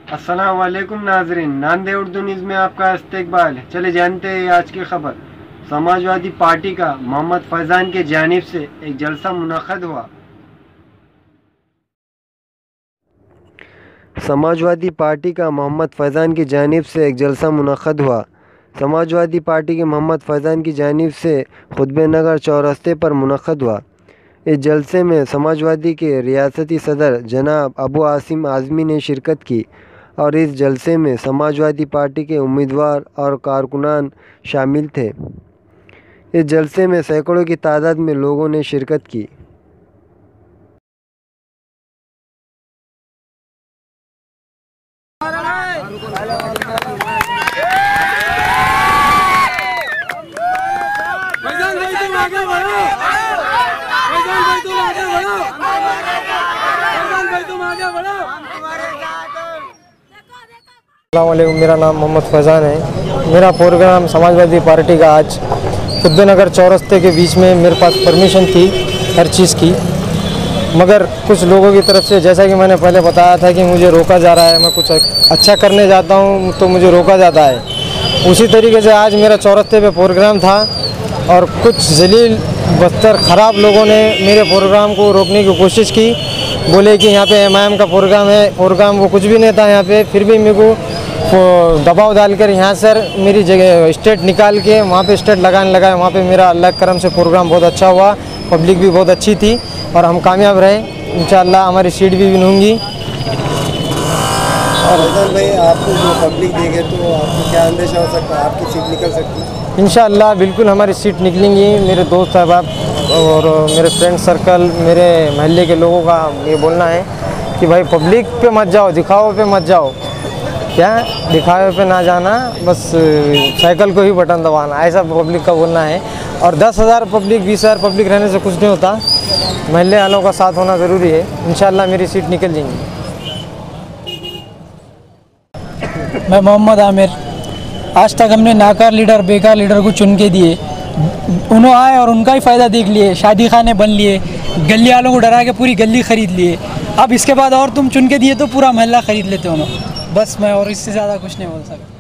अस्सलाम वालेकुम नाजरीन, नांदे उर्दू न्यूज़ में आपका इस्तकबाल है। चले जानते हैं आज की खबर। समाजवादी पार्टी का मोहम्मद फैज़ान की जानिब से एक जलसा मुनक़द हुआ। समाजवादी पार्टी का मोहम्मद फैज़ान की जानिब से एक जलसा मुनक़द हुआ। समाजवादी पार्टी के मोहम्मद फैज़ान की जानिब से खुतबे नगर चौरस्ते पर मुनक़द हुआ। इस जलसे में समाजवादी के रियासती सदर जनाब अबू आसिम आज़मी ने शिरकत की और इस जलसे में समाजवादी पार्टी के उम्मीदवार और कारकुनान शामिल थे। इस जलसे में सैकड़ों की तादाद में लोगों ने शिरकत की। अस्सलामुअलैकुम, मेरा नाम मोहम्मद फैज़ान है। मेरा प्रोग्राम समाजवादी पार्टी का आज खुतबे नगर चौरस्ते के बीच में मेरे पास परमिशन थी हर चीज़ की, मगर कुछ लोगों की तरफ से, जैसा कि मैंने पहले बताया था कि मुझे रोका जा रहा है। मैं कुछ अच्छा करने जाता हूं तो मुझे रोका जाता है। उसी तरीके से आज मेरा चौरस्ते पे प्रोग्राम था और कुछ जलील बदतर ख़राब लोगों ने मेरे प्रोग्राम को रोकने की कोशिश की। बोले कि यहाँ पे एमआईएम का प्रोग्राम है। प्रोग्राम वो कुछ भी नहीं था यहाँ पे। फिर भी मेरे को दबाव डालकर यहाँ से मेरी जगह स्टेट निकाल के वहाँ पे स्टेट लगाने लगाए। वहाँ पे मेरा अल्लाह के करम से प्रोग्राम बहुत अच्छा हुआ, पब्लिक भी बहुत अच्छी थी और हम कामयाब रहे। इंशाअल्लाह हमारी सीट भी विन होंगी। और भाई, आपको जो पब्लिक देखे तो आपको क्या अंदेशा हो सकता है, आपकी सीट निकल सकती है? इंशाअल्लाह बिल्कुल हमारी सीट निकलेंगी। मेरे दोस्त अहबाब और मेरे फ्रेंड सर्कल, मेरे महल्ले के लोगों का ये बोलना है कि भाई पब्लिक पे मत जाओ, दिखावे पे मत जाओ। क्या दिखावे पे ना जाना, बस साइकिल को ही बटन दबाना, ऐसा पब्लिक का बोलना है। और 10,000 पब्लिक 20,000 पब्लिक रहने से कुछ नहीं होता। महल्ले वालों का साथ होना ज़रूरी है। इंशाअल्लाह मेरी सीट निकल जाएंगी। मैं मोहम्मद आमिर। आज तक हमने नाकार लीडर, बेकार लीडर को चुन के दिए। उन्होंने आए और उनका ही फ़ायदा देख लिए, शादी खाने बन लिए, गली वालों को डरा के पूरी गली ख़रीद लिए। अब इसके बाद और तुम चुन के दिए तो पूरा महल्ला ख़रीद लेते उन्होंने। बस मैं और इससे ज़्यादा कुछ नहीं बोल सकता।